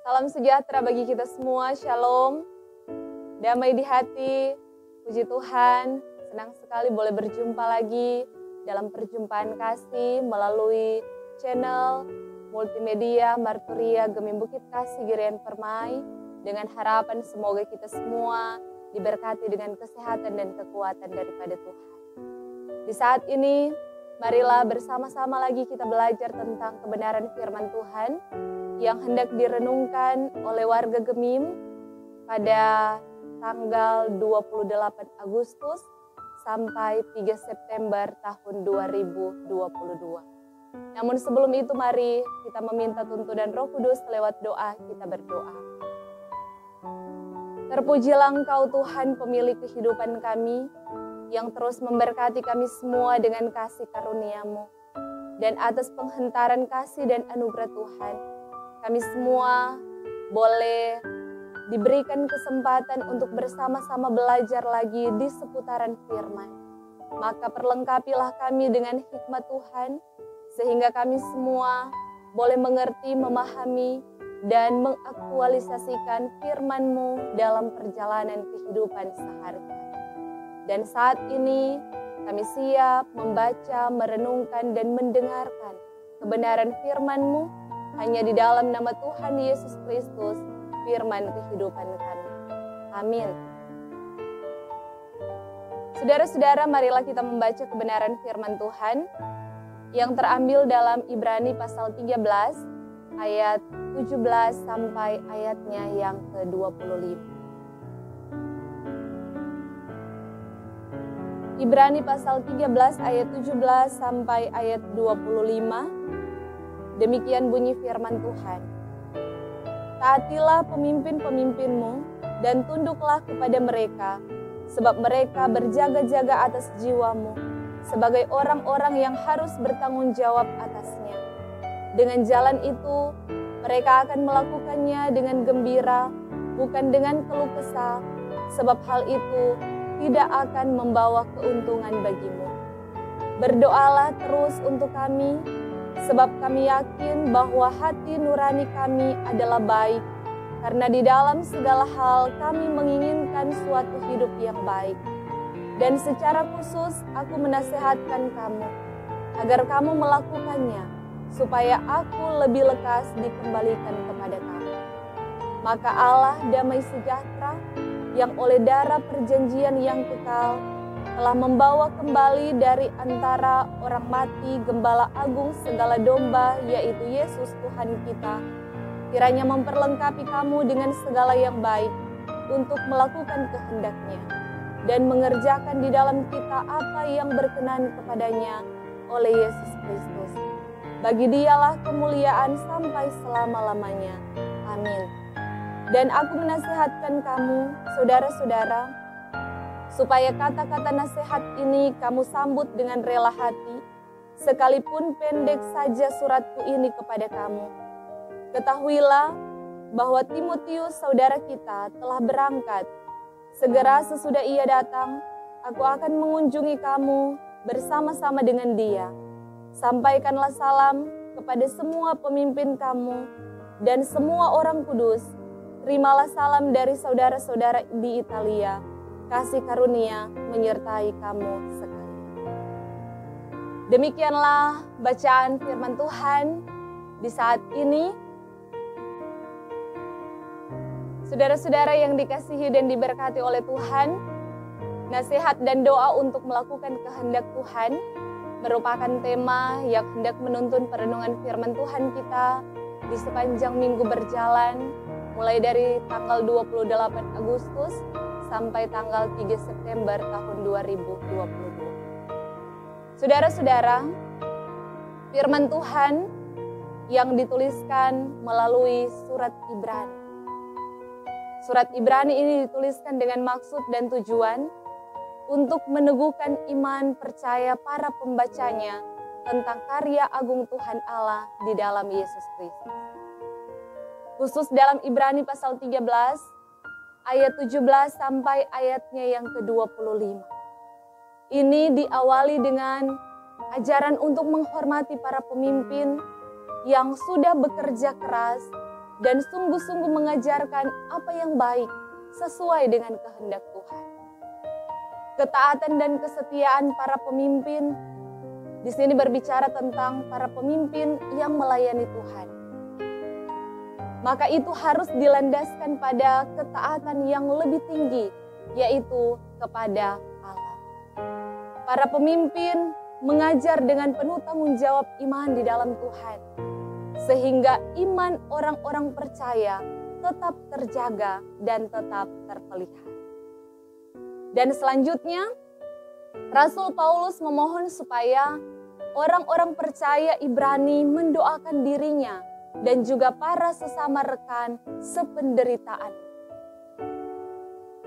Salam sejahtera bagi kita semua, shalom, damai di hati, puji Tuhan, senang sekali boleh berjumpa lagi dalam perjumpaan kasih melalui channel multimedia Marturia Gemim Bukit Kasih Girian Permai, dengan harapan semoga kita semua diberkati dengan kesehatan dan kekuatan daripada Tuhan. Di saat ini, marilah bersama-sama lagi kita belajar tentang kebenaran firman Tuhan yang hendak direnungkan oleh warga Gemim pada tanggal 28 Agustus sampai 3 September tahun 2022. Namun sebelum itu mari kita meminta tuntunan Roh Kudus lewat doa, kita berdoa. Terpujilah Engkau Tuhan pemilik kehidupan kami, yang terus memberkati kami semua dengan kasih karunia-Mu. Dan atas penghentaran kasih dan anugerah Tuhan, kami semua boleh diberikan kesempatan untuk bersama-sama belajar lagi di seputaran firman. Maka perlengkapilah kami dengan hikmat Tuhan, sehingga kami semua boleh mengerti, memahami, dan mengaktualisasikan firman-Mu dalam perjalanan kehidupan sehari-hari. Dan saat ini kami siap membaca, merenungkan, dan mendengarkan kebenaran firman-Mu hanya di dalam nama Tuhan Yesus Kristus, firman kehidupan kami. Amin. Saudara-saudara, marilah kita membaca kebenaran firman Tuhan yang terambil dalam Ibrani pasal 13 ayat 17 sampai ayatnya yang ke-25. Ibrani pasal 13 ayat 17 sampai ayat 25. Demikian bunyi firman Tuhan. Taatilah pemimpin-pemimpinmu dan tunduklah kepada mereka, sebab mereka berjaga-jaga atas jiwamu, sebagai orang-orang yang harus bertanggung jawab atasnya. Dengan jalan itu, mereka akan melakukannya dengan gembira, bukan dengan keluh kesah, sebab hal itu tidak akan membawa keuntungan bagimu. Berdoalah terus untuk kami, sebab kami yakin bahwa hati nurani kami adalah baik, karena di dalam segala hal kami menginginkan suatu hidup yang baik. Dan secara khusus aku menasehatkan kamu, agar kamu melakukannya, supaya aku lebih lekas dikembalikan kepada kamu. Maka Allah damai sejahtera, yang oleh darah perjanjian yang kekal, telah membawa kembali dari antara orang mati Gembala Agung segala domba, yaitu Yesus Tuhan kita, kiranya memperlengkapi kamu dengan segala yang baik untuk melakukan kehendak-Nya dan mengerjakan di dalam kita apa yang berkenan kepadanya oleh Yesus Kristus. Bagi Dialah kemuliaan sampai selama-lamanya. Amin. Dan aku menasihatkan kamu, saudara-saudara, supaya kata-kata nasihat ini kamu sambut dengan rela hati, sekalipun pendek saja suratku ini kepada kamu. Ketahuilah bahwa Timotius saudara kita telah berangkat. Segera sesudah ia datang, aku akan mengunjungi kamu bersama-sama dengan dia. Sampaikanlah salam kepada semua pemimpin kamu dan semua orang kudus. Terimalah salam dari saudara-saudara di Italia. Kasih karunia menyertai kamu sekalian. Demikianlah bacaan firman Tuhan di saat ini. Saudara-saudara yang dikasihi dan diberkati oleh Tuhan, nasihat dan doa untuk melakukan kehendak Tuhan merupakan tema yang hendak menuntun perenungan firman Tuhan kita di sepanjang minggu berjalan, mulai dari tanggal 28 Agustus sampai tanggal 3 September tahun 2022. Saudara-saudara, firman Tuhan yang dituliskan melalui surat Ibrani. Surat Ibrani ini dituliskan dengan maksud dan tujuan untuk meneguhkan iman percaya para pembacanya tentang karya agung Tuhan Allah di dalam Yesus Kristus. Khusus dalam Ibrani pasal 13, ayat 17 sampai ayatnya yang ke-25. Ini diawali dengan ajaran untuk menghormati para pemimpin yang sudah bekerja keras dan sungguh-sungguh mengajarkan apa yang baik sesuai dengan kehendak Tuhan. Ketaatan dan kesetiaan para pemimpin, di sini berbicara tentang para pemimpin yang melayani Tuhan. Maka itu harus dilandaskan pada ketaatan yang lebih tinggi, yaitu kepada Allah. Para pemimpin mengajar dengan penuh tanggung jawab iman di dalam Tuhan, sehingga iman orang-orang percaya tetap terjaga dan tetap terpelihara. Dan selanjutnya, Rasul Paulus memohon supaya orang-orang percaya Ibrani mendoakan dirinya dan juga para sesama rekan sependeritaan.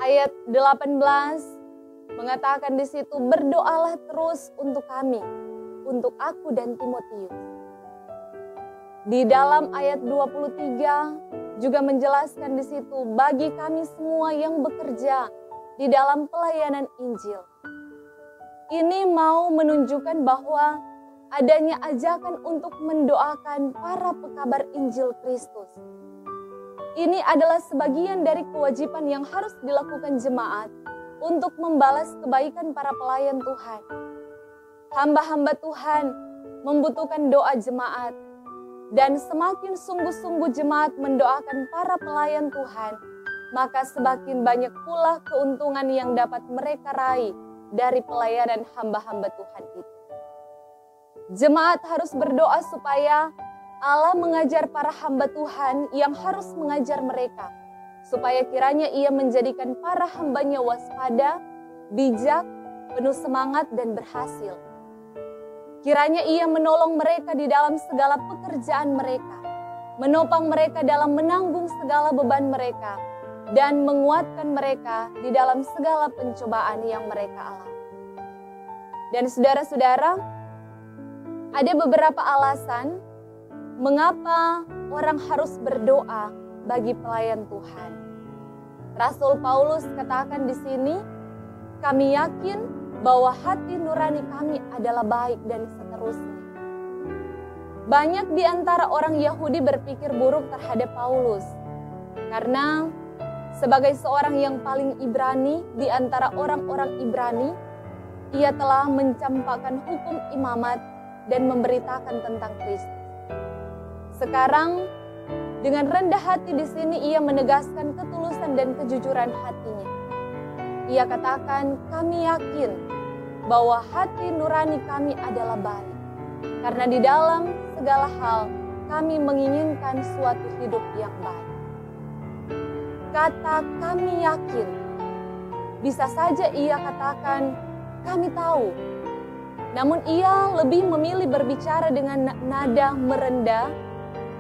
Ayat 18 mengatakan di situ, berdoalah terus untuk kami, untuk aku dan Timotius. Di dalam ayat 23 juga menjelaskan di situ, bagi kami semua yang bekerja di dalam pelayanan Injil. Ini mau menunjukkan bahwa adanya ajakan untuk mendoakan para pekabar Injil Kristus. Ini adalah sebagian dari kewajiban yang harus dilakukan jemaat untuk membalas kebaikan para pelayan Tuhan. Hamba-hamba Tuhan membutuhkan doa jemaat, dan semakin sungguh-sungguh jemaat mendoakan para pelayan Tuhan, maka semakin banyak pula keuntungan yang dapat mereka raih dari pelayanan hamba-hamba Tuhan itu. Jemaat harus berdoa supaya Allah mengajar para hamba Tuhan yang harus mengajar mereka, supaya kiranya Ia menjadikan para hambanya waspada, bijak, penuh semangat dan berhasil. Kiranya Ia menolong mereka di dalam segala pekerjaan mereka, menopang mereka dalam menanggung segala beban mereka, dan menguatkan mereka di dalam segala pencobaan yang mereka alami. Dan saudara-saudara, ada beberapa alasan mengapa orang harus berdoa bagi pelayan Tuhan. Rasul Paulus katakan di sini, kami yakin bahwa hati nurani kami adalah baik dan seterusnya. Banyak di antara orang Yahudi berpikir buruk terhadap Paulus, karena sebagai seorang yang paling Ibrani di antara orang-orang Ibrani, ia telah mencampakkan hukum imamat dan memberitakan tentang Kristus. Sekarang, dengan rendah hati di sini ia menegaskan ketulusan dan kejujuran hatinya. Ia katakan, kami yakin bahwa hati nurani kami adalah baik, karena di dalam segala hal kami menginginkan suatu hidup yang baik. Kata kami yakin, bisa saja ia katakan kami tahu, namun ia lebih memilih berbicara dengan nada merendah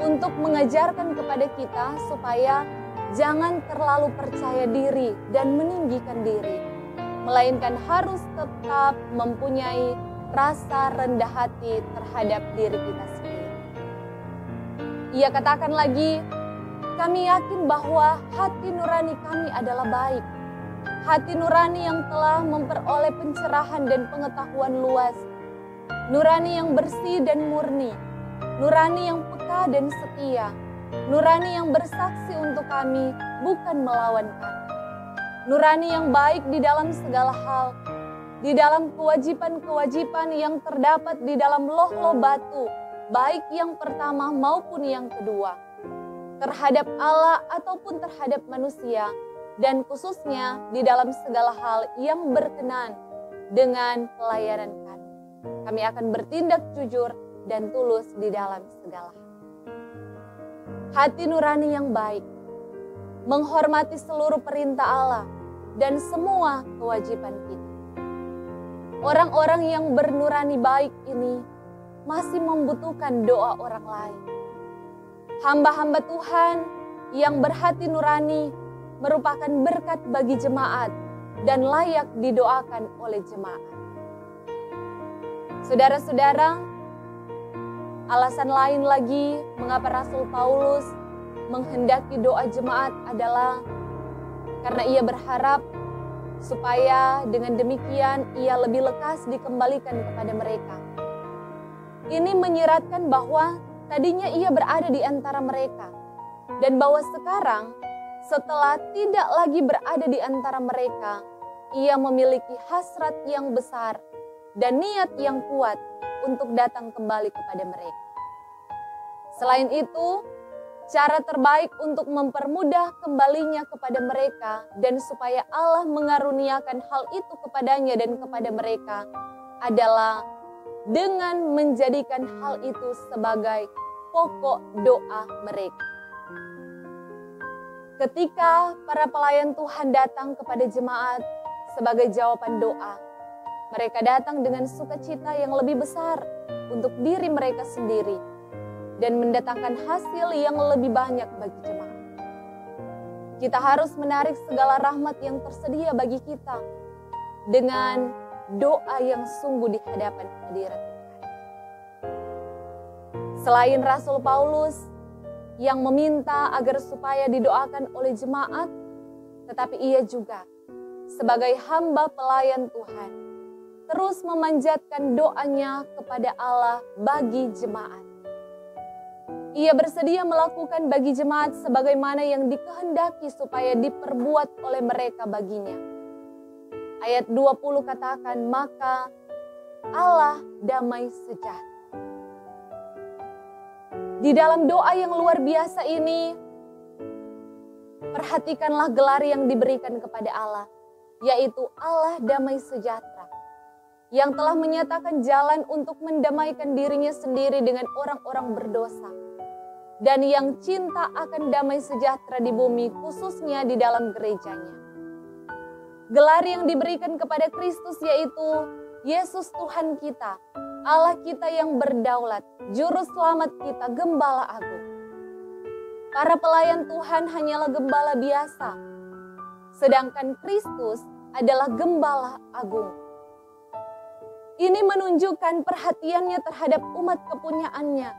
untuk mengajarkan kepada kita supaya jangan terlalu percaya diri dan meninggikan diri, melainkan harus tetap mempunyai rasa rendah hati terhadap diri kita sendiri. Ia katakan lagi, kami yakin bahwa hati nurani kami adalah baik. Hati nurani yang telah memperoleh pencerahan dan pengetahuan luas. Nurani yang bersih dan murni. Nurani yang peka dan setia. Nurani yang bersaksi untuk kami, bukan melawan kami. Nurani yang baik di dalam segala hal. Di dalam kewajiban-kewajiban yang terdapat di dalam loh-loh batu, baik yang pertama maupun yang kedua, terhadap Allah ataupun terhadap manusia, dan khususnya di dalam segala hal yang berkenan dengan pelayanan kami. Kami akan bertindak jujur dan tulus di dalam segala hal. Hati nurani yang baik, menghormati seluruh perintah Allah dan semua kewajiban kita. Orang-orang yang bernurani baik ini masih membutuhkan doa orang lain. Hamba-hamba Tuhan yang berhati nurani merupakan berkat bagi jemaat dan layak didoakan oleh jemaat. Saudara-saudara, alasan lain lagi mengapa Rasul Paulus menghendaki doa jemaat adalah karena ia berharap supaya dengan demikian ia lebih lekas dikembalikan kepada mereka. Ini menyiratkan bahwa tadinya ia berada di antara mereka, Dan bahwa sekarang setelah tidak lagi berada di antara mereka, ia memiliki hasrat yang besar dan niat yang kuat untuk datang kembali kepada mereka. Selain itu, cara terbaik untuk mempermudah kembalinya kepada mereka dan supaya Allah mengaruniakan hal itu kepadanya dan kepada mereka adalah dengan menjadikan hal itu sebagai pokok doa mereka. Ketika para pelayan Tuhan datang kepada jemaat sebagai jawaban doa, mereka datang dengan sukacita yang lebih besar untuk diri mereka sendiri dan mendatangkan hasil yang lebih banyak bagi jemaat. Kita harus menarik segala rahmat yang tersedia bagi kita dengan doa yang sungguh di hadapan hadirat Tuhan. Selain Rasul Paulus yang meminta agar supaya didoakan oleh jemaat, tetapi ia juga sebagai hamba pelayan Tuhan terus memanjatkan doanya kepada Allah bagi jemaat. Ia bersedia melakukan bagi jemaat sebagaimana yang dikehendaki supaya diperbuat oleh mereka baginya. Ayat 20 katakan, maka Allah damai sejahtera. Di dalam doa yang luar biasa ini, perhatikanlah gelar yang diberikan kepada Allah, yaitu Allah damai sejahtera, yang telah menyatakan jalan untuk mendamaikan dirinya sendiri dengan orang-orang berdosa, dan yang cinta akan damai sejahtera di bumi, khususnya di dalam gerejanya. Gelar yang diberikan kepada Kristus yaitu Yesus Tuhan kita, Allah kita yang berdaulat, Juru Selamat kita, Gembala Agung. Para pelayan Tuhan hanyalah gembala biasa, sedangkan Kristus adalah Gembala Agung. Ini menunjukkan perhatiannya terhadap umat kepunyaannya.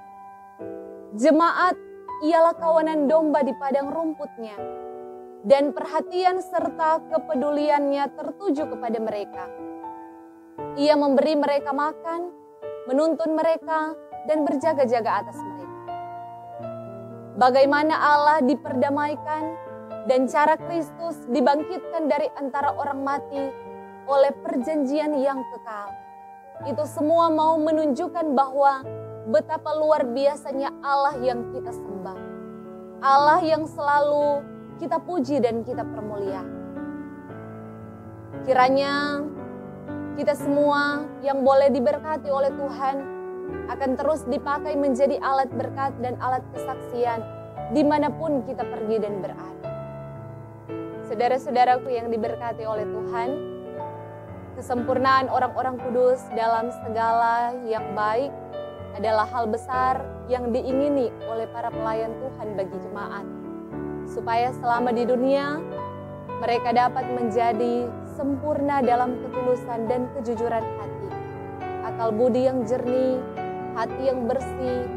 Jemaat ialah kawanan domba di padang rumputnya, dan perhatian serta kepeduliannya tertuju kepada mereka. Ia memberi mereka makan, menuntun mereka, dan berjaga-jaga atas mereka. Bagaimana Allah diperdamaikan dan cara Kristus dibangkitkan dari antara orang mati oleh perjanjian yang kekal. Itu semua mau menunjukkan bahwa betapa luar biasanya Allah yang kita sembah. Allah yang selalu kita puji dan kita permuliakan. Kiranya kita semua yang boleh diberkati oleh Tuhan akan terus dipakai menjadi alat berkat dan alat kesaksian dimanapun kita pergi dan berada. Saudara-saudaraku yang diberkati oleh Tuhan, kesempurnaan orang-orang kudus dalam segala yang baik adalah hal besar yang diingini oleh para pelayan Tuhan bagi jemaat, supaya selama di dunia mereka dapat menjadi sempurna dalam ketulusan dan kejujuran hati, akal budi yang jernih, hati yang bersih,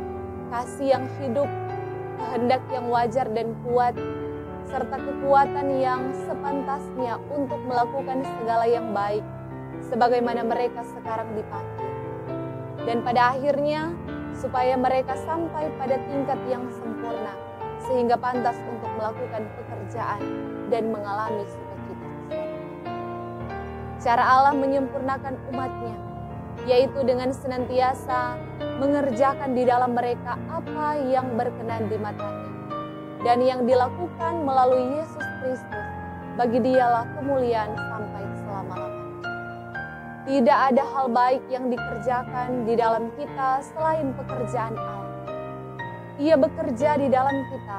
kasih yang hidup, kehendak yang wajar dan kuat, serta kekuatan yang sepantasnya untuk melakukan segala yang baik, sebagaimana mereka sekarang dipanggil. Dan pada akhirnya, supaya mereka sampai pada tingkat yang sempurna, sehingga pantas untuk melakukan pekerjaan dan mengalami sukacita. Cara Allah menyempurnakan umatnya, yaitu dengan senantiasa mengerjakan di dalam mereka apa yang berkenan di matanya, dan yang dilakukan melalui Yesus Kristus, bagi Dialah kemuliaan sampai selama-lamanya. Tidak ada hal baik yang dikerjakan di dalam kita selain pekerjaan Allah. Ia bekerja di dalam kita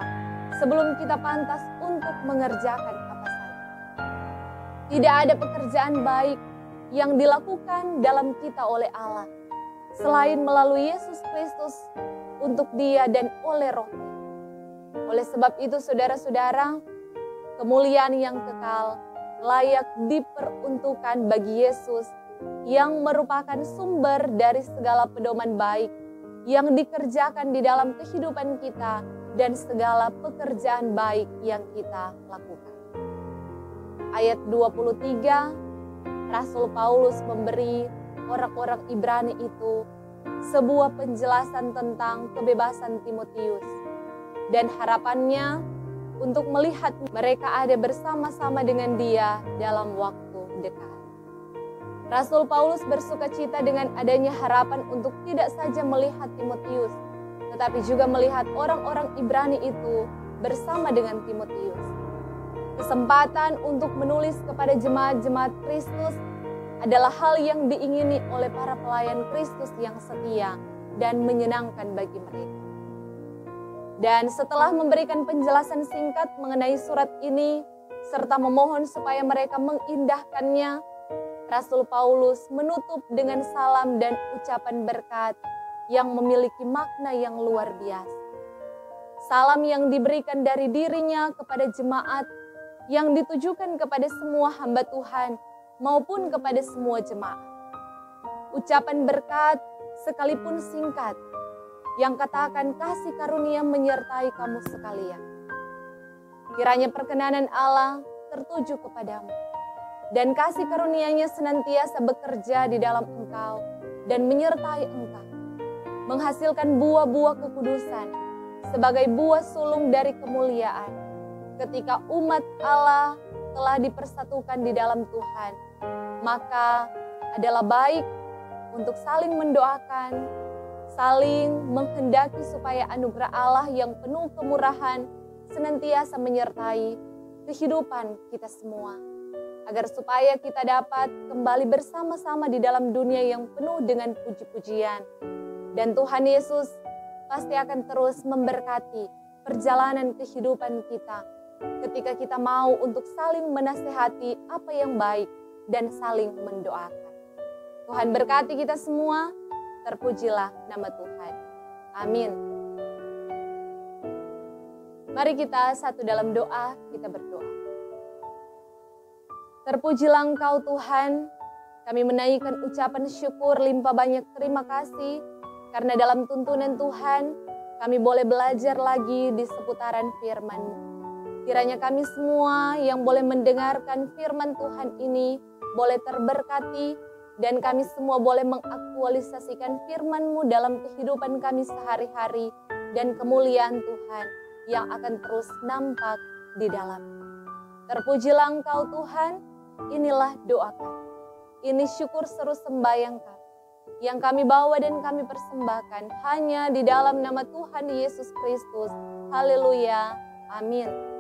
sebelum kita pantas untuk mengerjakan apa saja. Tidak ada pekerjaan baik yang dilakukan dalam kita oleh Allah selain melalui Yesus Kristus untuk Dia dan oleh Roh-Nya. Oleh sebab itu saudara-saudara, kemuliaan yang kekal layak diperuntukkan bagi Yesus yang merupakan sumber dari segala pedoman baik yang dikerjakan di dalam kehidupan kita dan segala pekerjaan baik yang kita lakukan. Ayat 23, Rasul Paulus memberi orang-orang Ibrani itu sebuah penjelasan tentang kebebasan Timotius dan harapannya untuk melihat mereka ada bersama-sama dengan Dia dalam waktu dekat. Rasul Paulus bersukacita dengan adanya harapan untuk tidak saja melihat Timotius, tetapi juga melihat orang-orang Ibrani itu bersama dengan Timotius. Kesempatan untuk menulis kepada jemaat-jemaat Kristus adalah hal yang diingini oleh para pelayan Kristus yang setia dan menyenangkan bagi mereka. Dan setelah memberikan penjelasan singkat mengenai surat ini, serta memohon supaya mereka mengindahkannya, Rasul Paulus menutup dengan salam dan ucapan berkat yang memiliki makna yang luar biasa. Salam yang diberikan dari dirinya kepada jemaat, yang ditujukan kepada semua hamba Tuhan maupun kepada semua jemaat. Ucapan berkat sekalipun singkat, yang katakan kasih karunia menyertai kamu sekalian. Kiranya perkenanan Allah tertuju kepadamu, dan kasih karunia-Nya senantiasa bekerja di dalam engkau dan menyertai engkau, menghasilkan buah-buah kekudusan sebagai buah sulung dari kemuliaan ketika umat Allah telah dipersatukan di dalam Tuhan. Maka adalah baik untuk saling mendoakan, saling menghendaki supaya anugerah Allah yang penuh kemurahan senantiasa menyertai kehidupan kita semua, agar supaya kita dapat kembali bersama-sama di dalam dunia yang penuh dengan puji-pujian. Dan Tuhan Yesus pasti akan terus memberkati perjalanan kehidupan kita ketika kita mau untuk saling menasehati apa yang baik dan saling mendoakan. Tuhan berkati kita semua. Terpujilah nama Tuhan. Amin. Mari kita satu dalam doa, kita berdoa. Terpujilah Engkau Tuhan, kami menaikkan ucapan syukur limpah banyak terima kasih, karena dalam tuntunan Tuhan, kami boleh belajar lagi di seputaran firman-Mu. Kiranya kami semua yang boleh mendengarkan firman Tuhan ini, boleh terberkati, dan kami semua boleh mengaktualisasikan firman-Mu dalam kehidupan kami sehari-hari, dan kemuliaan Tuhan yang akan terus nampak di dalam. Terpujilah Engkau Tuhan, inilah doa kami. Ini syukur seru sembahyang kami, yang kami bawa dan kami persembahkan hanya di dalam nama Tuhan Yesus Kristus. Haleluya, amin.